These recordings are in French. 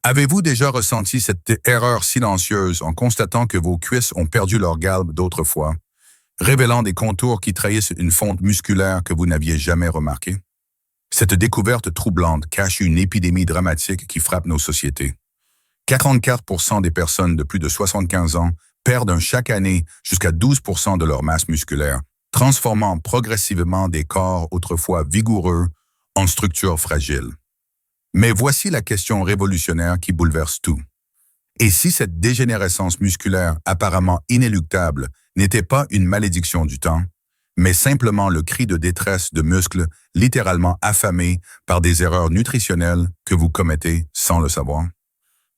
Avez-vous déjà ressenti cette erreur silencieuse en constatant que vos cuisses ont perdu leur galbe d'autrefois, révélant des contours qui trahissent une fonte musculaire que vous n'aviez jamais remarquée? Cette découverte troublante cache une épidémie dramatique qui frappe nos sociétés. 44% des personnes de plus de 75 ans perdent chaque année jusqu'à 12% de leur masse musculaire, transformant progressivement des corps autrefois vigoureux en structures fragiles. Mais voici la question révolutionnaire qui bouleverse tout. Et si cette dégénérescence musculaire apparemment inéluctable n'était pas une malédiction du temps, mais simplement le cri de détresse de muscles littéralement affamés par des erreurs nutritionnelles que vous commettez sans le savoir?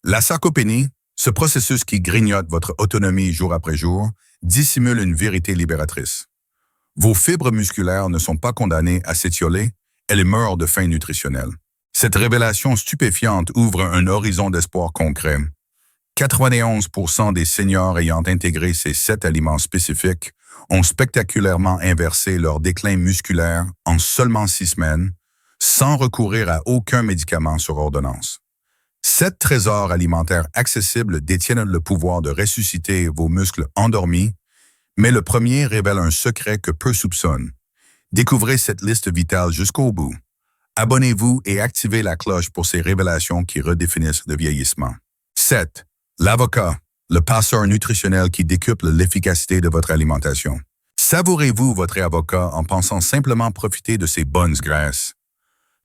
La sarcopénie, ce processus qui grignote votre autonomie jour après jour, dissimule une vérité libératrice. Vos fibres musculaires ne sont pas condamnées à s'étioler, elles meurent de faim nutritionnelle. Cette révélation stupéfiante ouvre un horizon d'espoir concret. 91% des seniors ayant intégré ces 7 aliments spécifiques ont spectaculairement inversé leur déclin musculaire en seulement 6 semaines, sans recourir à aucun médicament sur ordonnance. 7 trésors alimentaires accessibles détiennent le pouvoir de ressusciter vos muscles endormis, mais le premier révèle un secret que peu soupçonnent. Découvrez cette liste vitale jusqu'au bout. Abonnez-vous et activez la cloche pour ces révélations qui redéfinissent le vieillissement. 7. L'avocat, le passeur nutritionnel qui décuple l'efficacité de votre alimentation. Savourez-vous votre avocat en pensant simplement profiter de ses bonnes graisses,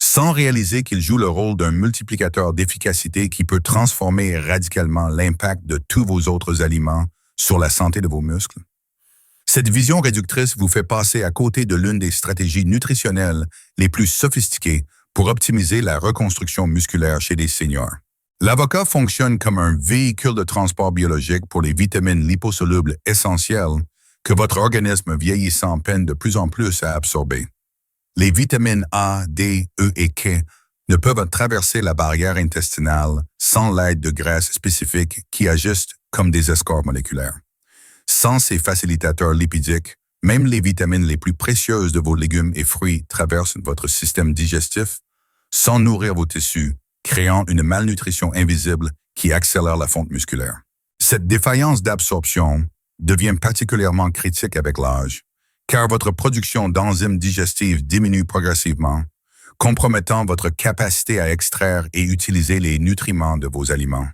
sans réaliser qu'il joue le rôle d'un multiplicateur d'efficacité qui peut transformer radicalement l'impact de tous vos autres aliments sur la santé de vos muscles? Cette vision réductrice vous fait passer à côté de l'une des stratégies nutritionnelles les plus sophistiquées pour optimiser la reconstruction musculaire chez les seniors. L'avocat fonctionne comme un véhicule de transport biologique pour les vitamines liposolubles essentielles que votre organisme vieillissant peine de plus en plus à absorber. Les vitamines A, D, E et K ne peuvent traverser la barrière intestinale sans l'aide de graisses spécifiques qui agissent comme des escorts moléculaires. Sans ces facilitateurs lipidiques, même les vitamines les plus précieuses de vos légumes et fruits traversent votre système digestif sans nourrir vos tissus, créant une malnutrition invisible qui accélère la fonte musculaire. Cette défaillance d'absorption devient particulièrement critique avec l'âge, car votre production d'enzymes digestives diminue progressivement, compromettant votre capacité à extraire et utiliser les nutriments de vos aliments.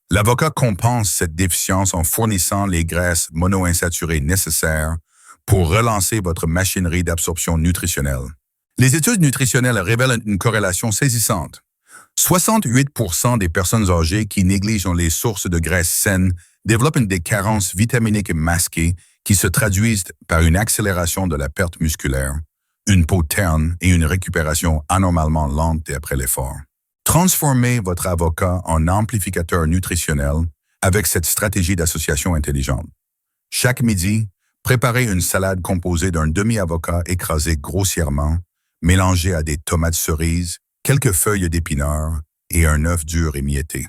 L'avocat compense cette déficience en fournissant les graisses monoinsaturées nécessaires pour relancer votre machinerie d'absorption nutritionnelle. Les études nutritionnelles révèlent une corrélation saisissante. 68% des personnes âgées qui négligent les sources de graisses saines développent des carences vitaminiques masquées qui se traduisent par une accélération de la perte musculaire, une peau terne et une récupération anormalement lente après l'effort. Transformez votre avocat en amplificateur nutritionnel avec cette stratégie d'association intelligente. Chaque midi, préparez une salade composée d'un demi-avocat écrasé grossièrement, mélangé à des tomates cerises, quelques feuilles d'épinards et un œuf dur émietté.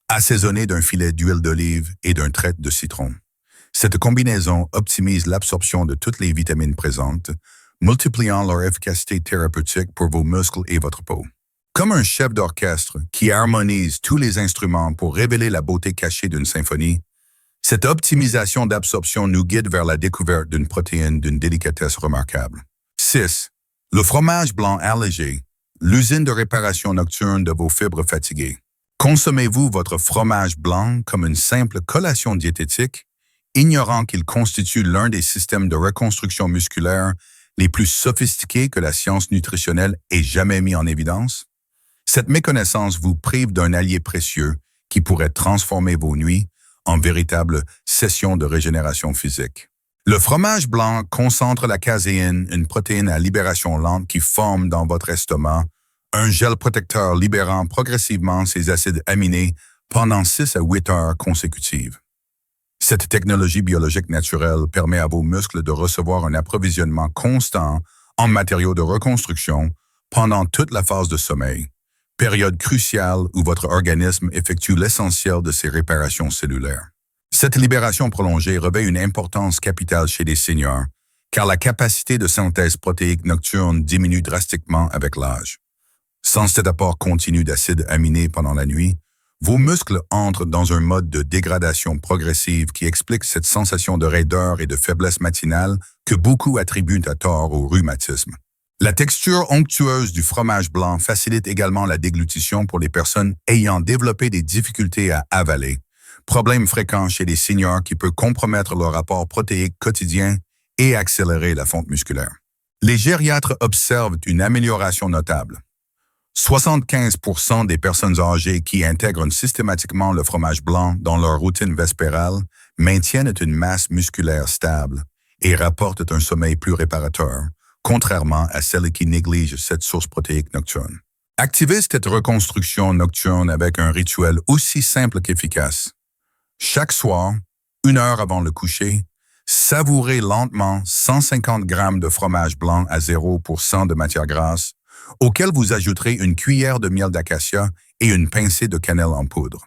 Assaisonnez d'un filet d'huile d'olive et d'un trait de citron. Cette combinaison optimise l'absorption de toutes les vitamines présentes, multipliant leur efficacité thérapeutique pour vos muscles et votre peau. Comme un chef d'orchestre qui harmonise tous les instruments pour révéler la beauté cachée d'une symphonie, cette optimisation d'absorption nous guide vers la découverte d'une protéine d'une délicatesse remarquable. 6. Le fromage blanc allégé, l'usine de réparation nocturne de vos fibres fatiguées. Consommez-vous votre fromage blanc comme une simple collation diététique, ignorant qu'il constitue l'un des systèmes de reconstruction musculaire les plus sophistiqués que la science nutritionnelle ait jamais mis en évidence? Cette méconnaissance vous prive d'un allié précieux qui pourrait transformer vos nuits en véritables sessions de régénération physique. Le fromage blanc concentre la caséine, une protéine à libération lente qui forme dans votre estomac un gel protecteur libérant progressivement ces acides aminés pendant 6 à 8 heures consécutives. Cette technologie biologique naturelle permet à vos muscles de recevoir un approvisionnement constant en matériaux de reconstruction pendant toute la phase de sommeil, période cruciale où votre organisme effectue l'essentiel de ses réparations cellulaires. Cette libération prolongée revêt une importance capitale chez les seniors, car la capacité de synthèse protéique nocturne diminue drastiquement avec l'âge. Sans cet apport continu d'acides aminés pendant la nuit, Vos muscles entrent dans un mode de dégradation progressive qui explique cette sensation de raideur et de faiblesse matinale que beaucoup attribuent à tort au rhumatisme. La texture onctueuse du fromage blanc facilite également la déglutition pour les personnes ayant développé des difficultés à avaler, problème fréquent chez les seniors qui peut compromettre leur apport protéique quotidien et accélérer la fonte musculaire. Les gériatres observent une amélioration notable. 75% des personnes âgées qui intègrent systématiquement le fromage blanc dans leur routine vespérale maintiennent une masse musculaire stable et rapportent un sommeil plus réparateur, contrairement à celles qui négligent cette source protéique nocturne. Activez cette reconstruction nocturne avec un rituel aussi simple qu'efficace. Chaque soir, 1 heure avant le coucher, savourez lentement 150 grammes de fromage blanc à 0% de matière grasse, auquel vous ajouterez une cuillère de miel d'acacia et une pincée de cannelle en poudre.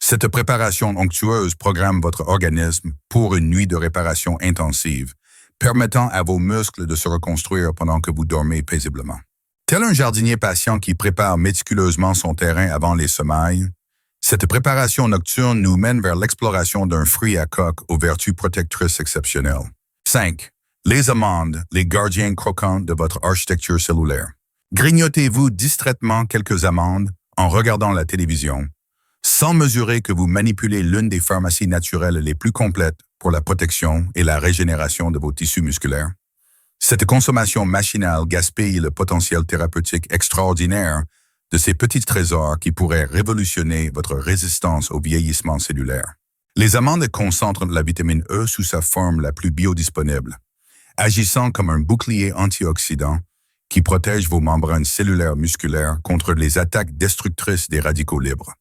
Cette préparation onctueuse programme votre organisme pour une nuit de réparation intensive, permettant à vos muscles de se reconstruire pendant que vous dormez paisiblement. Tel un jardinier patient qui prépare méticuleusement son terrain avant les semailles, cette préparation nocturne nous mène vers l'exploration d'un fruit à coque aux vertus protectrices exceptionnelles. 5. Les amandes, les gardiens croquants de votre architecture cellulaire. Grignotez-vous distraitement quelques amandes en regardant la télévision, sans mesurer que vous manipulez l'une des pharmacies naturelles les plus complètes pour la protection et la régénération de vos tissus musculaires. Cette consommation machinale gaspille le potentiel thérapeutique extraordinaire de ces petits trésors qui pourraient révolutionner votre résistance au vieillissement cellulaire. Les amandes concentrent la vitamine E sous sa forme la plus biodisponible, agissant comme un bouclier antioxydant qui protège vos membranes cellulaires musculaires contre les attaques destructrices des radicaux libres.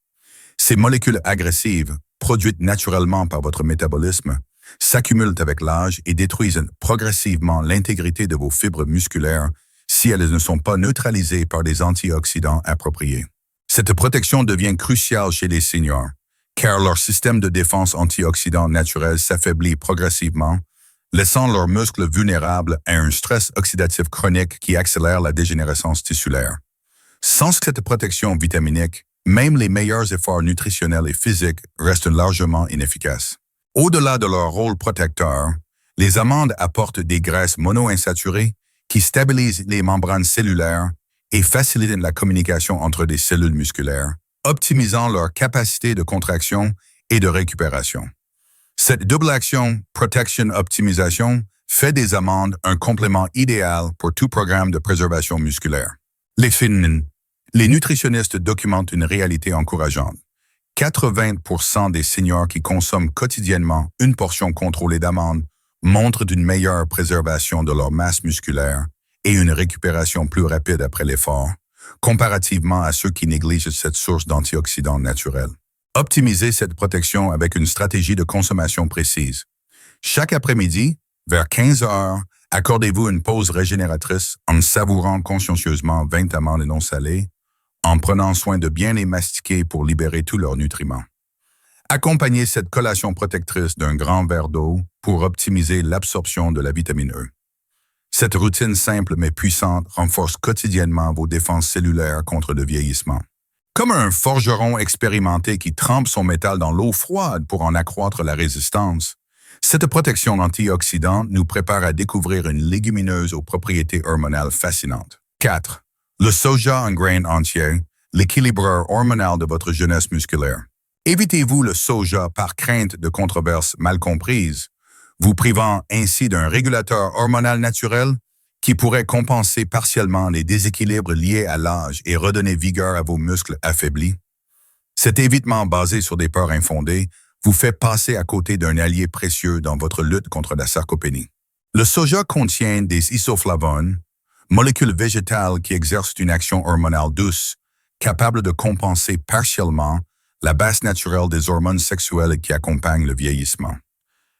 Ces molécules agressives, produites naturellement par votre métabolisme, s'accumulent avec l'âge et détruisent progressivement l'intégrité de vos fibres musculaires si elles ne sont pas neutralisées par des antioxydants appropriés. Cette protection devient cruciale chez les seniors, car leur système de défense antioxydant naturel s'affaiblit progressivement, laissant leurs muscles vulnérables à un stress oxydatif chronique qui accélère la dégénérescence tissulaire. Sans cette protection vitaminique, même les meilleurs efforts nutritionnels et physiques restent largement inefficaces. Au-delà de leur rôle protecteur, les amandes apportent des graisses monoinsaturées qui stabilisent les membranes cellulaires et facilitent la communication entre des cellules musculaires, optimisant leur capacité de contraction et de récupération. Cette double action protection-optimisation fait des amandes un complément idéal pour tout programme de préservation musculaire. Les nutritionnistes documentent une réalité encourageante. 80% des seniors qui consomment quotidiennement une portion contrôlée d'amandes montrent une meilleure préservation de leur masse musculaire et une récupération plus rapide après l'effort, comparativement à ceux qui négligent cette source d'antioxydants naturels. Optimisez cette protection avec une stratégie de consommation précise. Chaque après-midi, vers 15 heures, accordez-vous une pause régénératrice en savourant consciencieusement 20 amandes non salées, en prenant soin de bien les mastiquer pour libérer tous leurs nutriments. Accompagnez cette collation protectrice d'un grand verre d'eau pour optimiser l'absorption de la vitamine E. Cette routine simple mais puissante renforce quotidiennement vos défenses cellulaires contre le vieillissement. Comme un forgeron expérimenté qui trempe son métal dans l'eau froide pour en accroître la résistance, cette protection antioxydante nous prépare à découvrir une légumineuse aux propriétés hormonales fascinantes. 4. Le soja en graines entiers, l'équilibreur hormonal de votre jeunesse musculaire. Évitez-vous le soja par crainte de controverses mal comprises, vous privant ainsi d'un régulateur hormonal naturel qui pourrait compenser partiellement les déséquilibres liés à l'âge et redonner vigueur à vos muscles affaiblis. Cet évitement basé sur des peurs infondées vous fait passer à côté d'un allié précieux dans votre lutte contre la sarcopénie. Le soja contient des isoflavones, molécules végétales qui exercent une action hormonale douce, capable de compenser partiellement la baisse naturelle des hormones sexuelles qui accompagnent le vieillissement.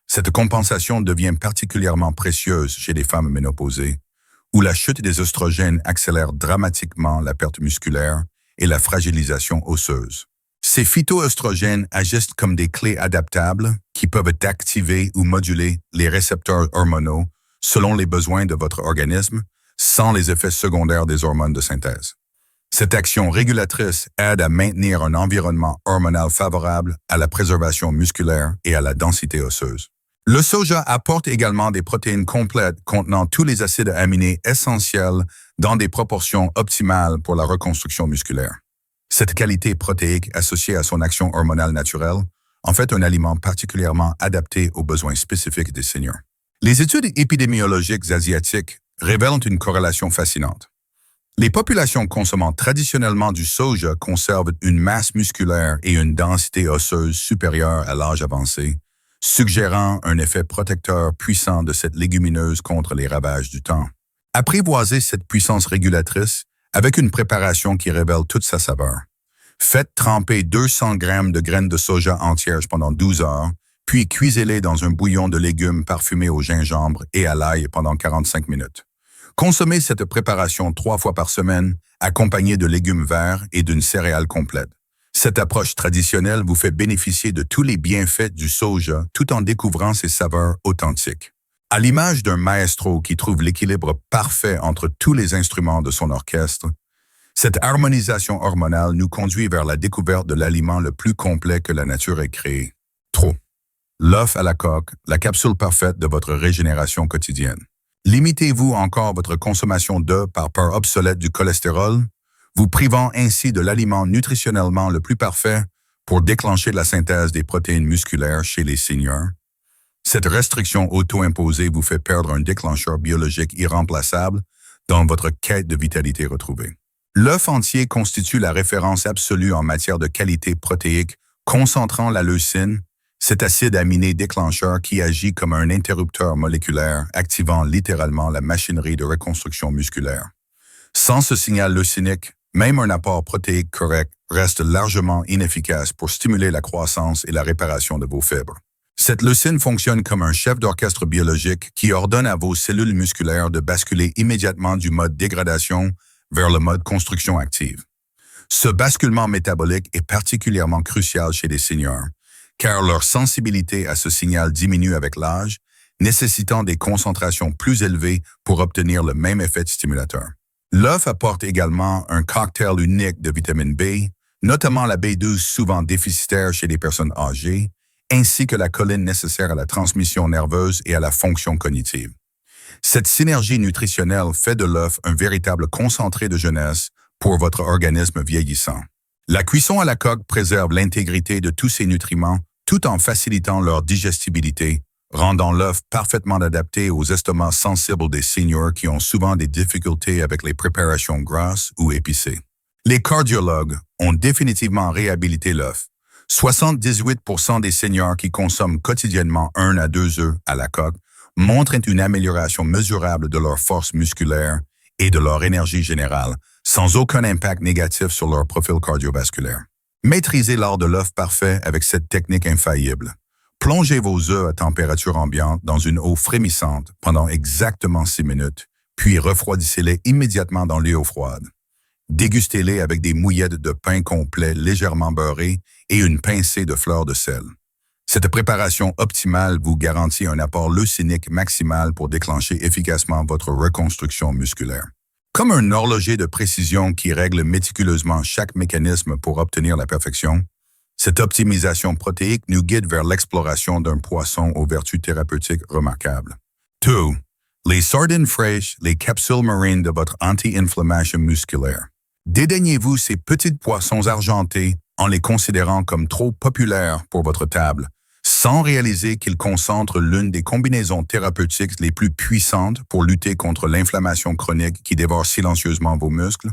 Cette compensation devient particulièrement précieuse chez les femmes ménopausées, où la chute des oestrogènes accélère dramatiquement la perte musculaire et la fragilisation osseuse. Ces phytoœstrogènes agissent comme des clés adaptables qui peuvent activer ou moduler les récepteurs hormonaux selon les besoins de votre organisme, sans les effets secondaires des hormones de synthèse. Cette action régulatrice aide à maintenir un environnement hormonal favorable à la préservation musculaire et à la densité osseuse. Le soja apporte également des protéines complètes contenant tous les acides aminés essentiels dans des proportions optimales pour la reconstruction musculaire. Cette qualité protéique associée à son action hormonale naturelle en fait un aliment particulièrement adapté aux besoins spécifiques des seniors. Les études épidémiologiques asiatiques révèlent une corrélation fascinante. Les populations consommant traditionnellement du soja conservent une masse musculaire et une densité osseuse supérieure à l'âge avancé, suggérant un effet protecteur puissant de cette légumineuse contre les ravages du temps. Apprivoisez cette puissance régulatrice avec une préparation qui révèle toute sa saveur. Faites tremper 200 grammes de graines de soja entières pendant 12 heures, puis cuisez-les dans un bouillon de légumes parfumé au gingembre et à l'ail pendant 45 minutes. Consommez cette préparation 3 fois par semaine, accompagnée de légumes verts et d'une céréale complète. Cette approche traditionnelle vous fait bénéficier de tous les bienfaits du soja tout en découvrant ses saveurs authentiques. À l'image d'un maestro qui trouve l'équilibre parfait entre tous les instruments de son orchestre, cette harmonisation hormonale nous conduit vers la découverte de l'aliment le plus complet que la nature ait créé. Trop. L'œuf à la coque, la capsule parfaite de votre régénération quotidienne. Limitez-vous encore votre consommation d'œufs par peur obsolète du cholestérol, vous privant ainsi de l'aliment nutritionnellement le plus parfait pour déclencher la synthèse des protéines musculaires chez les seniors. Cette restriction auto-imposée vous fait perdre un déclencheur biologique irremplaçable dans votre quête de vitalité retrouvée. L'œuf entier constitue la référence absolue en matière de qualité protéique, concentrant la leucine, cet acide aminé déclencheur qui agit comme un interrupteur moléculaire, activant littéralement la machinerie de reconstruction musculaire. Sans ce signal leucinique, même un apport protéique correct reste largement inefficace pour stimuler la croissance et la réparation de vos fibres. Cette leucine fonctionne comme un chef d'orchestre biologique qui ordonne à vos cellules musculaires de basculer immédiatement du mode dégradation vers le mode construction active. Ce basculement métabolique est particulièrement crucial chez les seniors, car leur sensibilité à ce signal diminue avec l'âge, nécessitant des concentrations plus élevées pour obtenir le même effet stimulateur. L'œuf apporte également un cocktail unique de vitamine B, notamment la B12 souvent déficitaire chez les personnes âgées, ainsi que la choline nécessaire à la transmission nerveuse et à la fonction cognitive. Cette synergie nutritionnelle fait de l'œuf un véritable concentré de jeunesse pour votre organisme vieillissant. La cuisson à la coque préserve l'intégrité de tous ces nutriments tout en facilitant leur digestibilité, rendant l'œuf parfaitement adapté aux estomacs sensibles des seniors qui ont souvent des difficultés avec les préparations grasses ou épicées. Les cardiologues ont définitivement réhabilité l'œuf. 78% des seniors qui consomment quotidiennement 1 à 2 œufs à la coque montrent une amélioration mesurable de leur force musculaire et de leur énergie générale, sans aucun impact négatif sur leur profil cardiovasculaire. Maîtrisez l'art de l'œuf parfait avec cette technique infaillible. Plongez vos œufs à température ambiante dans une eau frémissante pendant exactement 6 minutes, puis refroidissez-les immédiatement dans l'eau froide. Dégustez-les avec des mouillettes de pain complet légèrement beurré et une pincée de fleurs de sel. Cette préparation optimale vous garantit un apport leucinique maximal pour déclencher efficacement votre reconstruction musculaire. Comme un horloger de précision qui règle méticuleusement chaque mécanisme pour obtenir la perfection, cette optimisation protéique nous guide vers l'exploration d'un poisson aux vertus thérapeutiques remarquables. 2. Les sardines fraîches, les capsules marines de votre anti-inflammation musculaire. Dédaignez-vous ces petits poissons argentés en les considérant comme trop populaires pour votre table, sans réaliser qu'ils concentrent l'une des combinaisons thérapeutiques les plus puissantes pour lutter contre l'inflammation chronique qui dévore silencieusement vos muscles.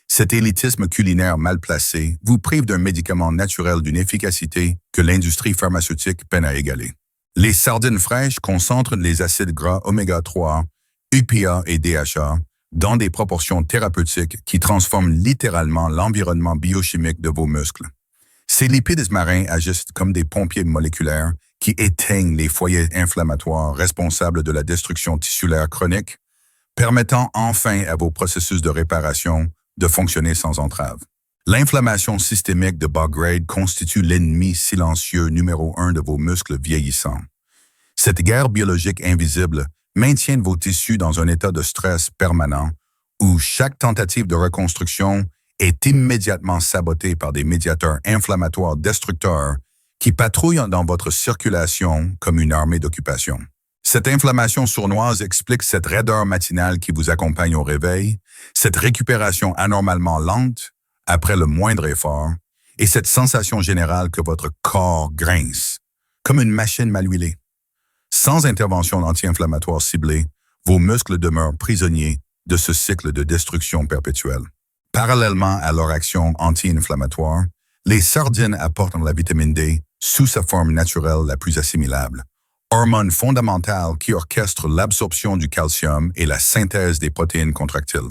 Cet élitisme culinaire mal placé vous prive d'un médicament naturel d'une efficacité que l'industrie pharmaceutique peine à égaler. Les sardines fraîches concentrent les acides gras oméga 3, EPA et DHA dans des proportions thérapeutiques qui transforment littéralement l'environnement biochimique de vos muscles. Ces lipides marins agissent comme des pompiers moléculaires qui éteignent les foyers inflammatoires responsables de la destruction tissulaire chronique, permettant enfin à vos processus de réparation de fonctionner sans entrave. L'inflammation systémique de bas grade constitue l'ennemi silencieux numéro 1 de vos muscles vieillissants. Cette guerre biologique invisible maintient vos tissus dans un état de stress permanent, où chaque tentative de reconstruction est immédiatement sabotée par des médiateurs inflammatoires destructeurs qui patrouillent dans votre circulation comme une armée d'occupation. Cette inflammation sournoise explique cette raideur matinale qui vous accompagne au réveil, cette récupération anormalement lente après le moindre effort, et cette sensation générale que votre corps grince, comme une machine mal huilée. Sans intervention anti-inflammatoire ciblée, vos muscles demeurent prisonniers de ce cycle de destruction perpétuelle. Parallèlement à leur action anti-inflammatoire, les sardines apportent la vitamine D sous sa forme naturelle la plus assimilable, hormone fondamentale qui orchestre l'absorption du calcium et la synthèse des protéines contractiles.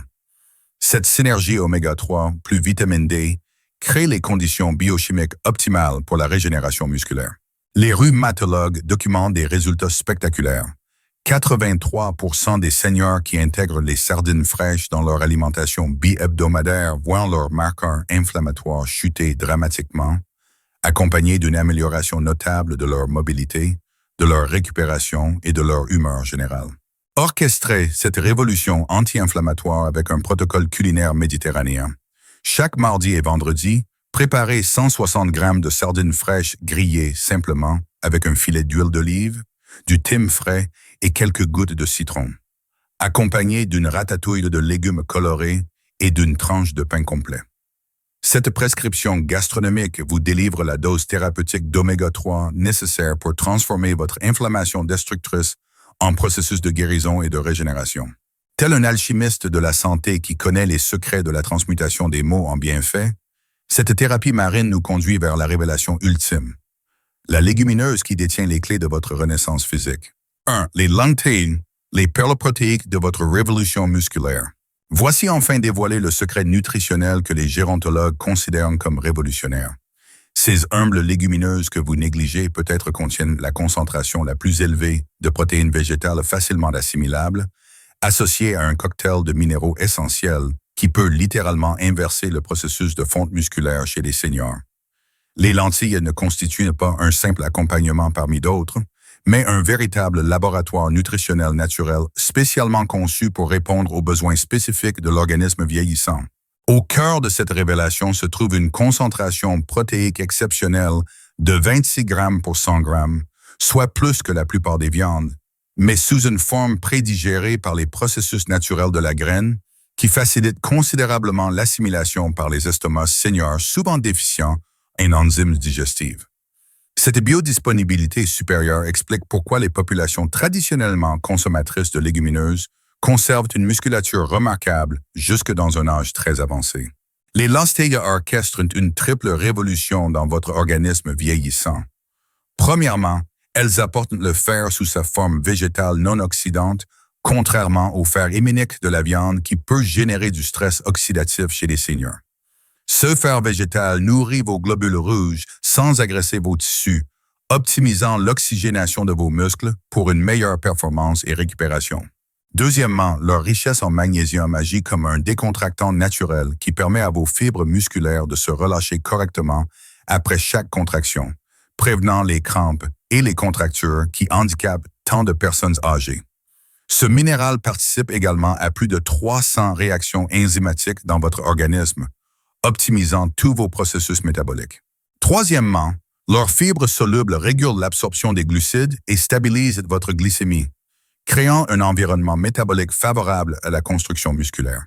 Cette synergie oméga 3 plus vitamine D crée les conditions biochimiques optimales pour la régénération musculaire. Les rhumatologues documentent des résultats spectaculaires. 83% des seniors qui intègrent les sardines fraîches dans leur alimentation bi-hebdomadaire voient leurs marqueurs inflammatoires chuter dramatiquement, accompagnés d'une amélioration notable de leur mobilité, de leur récupération et de leur humeur générale. Orchestrez cette révolution anti-inflammatoire avec un protocole culinaire méditerranéen. Chaque mardi et vendredi, préparez 160 grammes de sardines fraîches grillées simplement avec un filet d'huile d'olive, du thym frais et quelques gouttes de citron, accompagné d'une ratatouille de légumes colorés et d'une tranche de pain complet. Cette prescription gastronomique vous délivre la dose thérapeutique d'oméga 3 nécessaire pour transformer votre inflammation destructrice en processus de guérison et de régénération. Tel un alchimiste de la santé qui connaît les secrets de la transmutation des maux en bienfaits, cette thérapie marine nous conduit vers la révélation ultime. La légumineuse qui détient les clés de votre renaissance physique. 1. Les lutein, les perles protéiques de votre révolution musculaire. Voici enfin dévoilé le secret nutritionnel que les gérontologues considèrent comme révolutionnaire. Ces humbles légumineuses que vous négligez peut-être contiennent la concentration la plus élevée de protéines végétales facilement assimilables, associées à un cocktail de minéraux essentiels qui peut littéralement inverser le processus de fonte musculaire chez les seniors. Les lentilles ne constituent pas un simple accompagnement parmi d'autres, mais un véritable laboratoire nutritionnel naturel spécialement conçu pour répondre aux besoins spécifiques de l'organisme vieillissant. Au cœur de cette révélation se trouve une concentration protéique exceptionnelle de 26 grammes pour 100 grammes, soit plus que la plupart des viandes, mais sous une forme prédigérée par les processus naturels de la graine qui facilite considérablement l'assimilation par les estomacs seniors souvent déficients en enzymes digestives. Cette biodisponibilité supérieure explique pourquoi les populations traditionnellement consommatrices de légumineuses conservent une musculature remarquable jusque dans un âge très avancé. Les Lostega orchestrent une triple révolution dans votre organisme vieillissant. Premièrement, elles apportent le fer sous sa forme végétale non oxydante, contrairement au fer héminique de la viande qui peut générer du stress oxydatif chez les seniors. Ce fer végétal nourrit vos globules rouges sans agresser vos tissus, optimisant l'oxygénation de vos muscles pour une meilleure performance et récupération. Deuxièmement, leur richesse en magnésium agit comme un décontractant naturel qui permet à vos fibres musculaires de se relâcher correctement après chaque contraction, prévenant les crampes et les contractures qui handicapent tant de personnes âgées. Ce minéral participe également à plus de 300 réactions enzymatiques dans votre organisme, optimisant tous vos processus métaboliques. Troisièmement, leurs fibres solubles régulent l'absorption des glucides et stabilisent votre glycémie, créant un environnement métabolique favorable à la construction musculaire.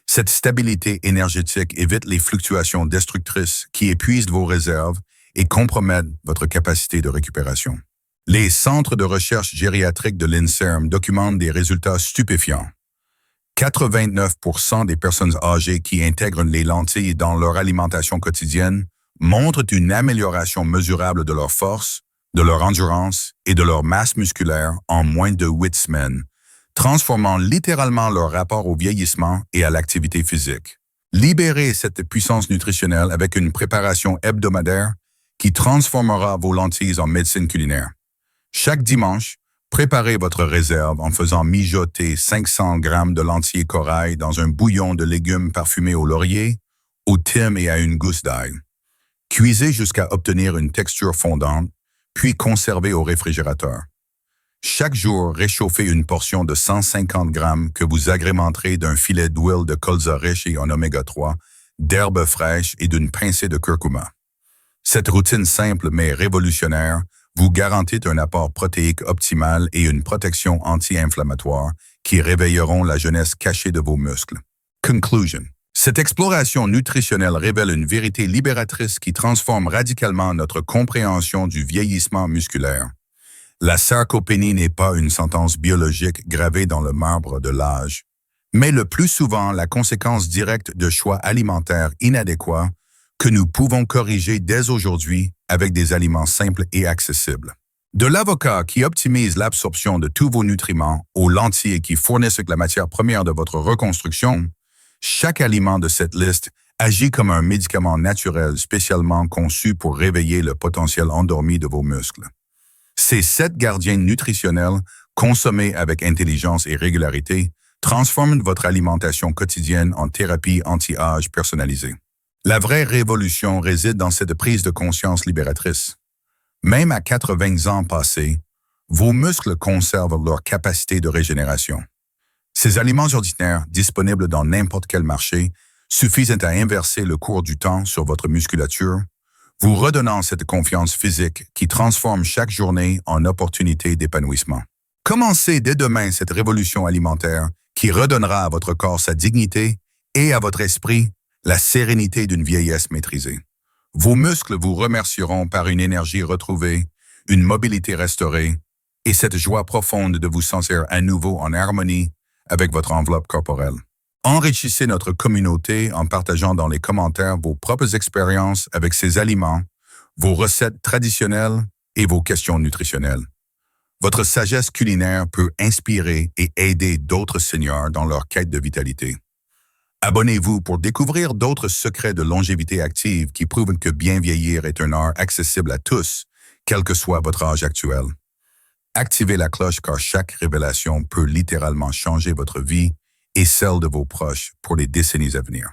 Cette stabilité énergétique évite les fluctuations destructrices qui épuisent vos réserves et compromettent votre capacité de récupération. Les centres de recherche gériatrique de l'INSERM documentent des résultats stupéfiants. 89% des personnes âgées qui intègrent les lentilles dans leur alimentation quotidienne montrent une amélioration mesurable de leur force, de leur endurance et de leur masse musculaire en moins de 8 semaines, transformant littéralement leur rapport au vieillissement et à l'activité physique. Libérez cette puissance nutritionnelle avec une préparation hebdomadaire qui transformera vos lentilles en médecine culinaire. Chaque dimanche, préparez votre réserve en faisant mijoter 500 grammes de lentilles corail dans un bouillon de légumes parfumés au laurier, au thym et à une gousse d'ail. Cuisez jusqu'à obtenir une texture fondante, puis conservez au réfrigérateur. Chaque jour, réchauffez une portion de 150 grammes que vous agrémenterez d'un filet d'huile de colza riche et en oméga 3, d'herbes fraîches et d'une pincée de curcuma. Cette routine simple mais révolutionnaire vous garantit un apport protéique optimal et une protection anti-inflammatoire qui réveilleront la jeunesse cachée de vos muscles. Conclusion. Cette exploration nutritionnelle révèle une vérité libératrice qui transforme radicalement notre compréhension du vieillissement musculaire. La sarcopénie n'est pas une sentence biologique gravée dans le marbre de l'âge, mais le plus souvent la conséquence directe de choix alimentaires inadéquats que nous pouvons corriger dès aujourd'hui avec des aliments simples et accessibles. De l'avocat qui optimise l'absorption de tous vos nutriments aux lentilles qui fournissent la matière première de votre reconstruction, chaque aliment de cette liste agit comme un médicament naturel spécialement conçu pour réveiller le potentiel endormi de vos muscles. Ces 7 gardiens nutritionnels, consommés avec intelligence et régularité, transforment votre alimentation quotidienne en thérapie anti-âge personnalisée. La vraie révolution réside dans cette prise de conscience libératrice. Même à 80 ans passés, vos muscles conservent leur capacité de régénération. Ces aliments ordinaires, disponibles dans n'importe quel marché, suffisent à inverser le cours du temps sur votre musculature, vous redonnant cette confiance physique qui transforme chaque journée en opportunité d'épanouissement. Commencez dès demain cette révolution alimentaire qui redonnera à votre corps sa dignité et à votre esprit la sérénité d'une vieillesse maîtrisée. Vos muscles vous remercieront par une énergie retrouvée, une mobilité restaurée et cette joie profonde de vous sentir à nouveau en harmonie avec votre enveloppe corporelle. Enrichissez notre communauté en partageant dans les commentaires vos propres expériences avec ces aliments, vos recettes traditionnelles et vos questions nutritionnelles. Votre sagesse culinaire peut inspirer et aider d'autres seniors dans leur quête de vitalité. Abonnez-vous pour découvrir d'autres secrets de longévité active qui prouvent que bien vieillir est un art accessible à tous, quel que soit votre âge actuel. Activez la cloche car chaque révélation peut littéralement changer votre vie et celle de vos proches pour les décennies à venir.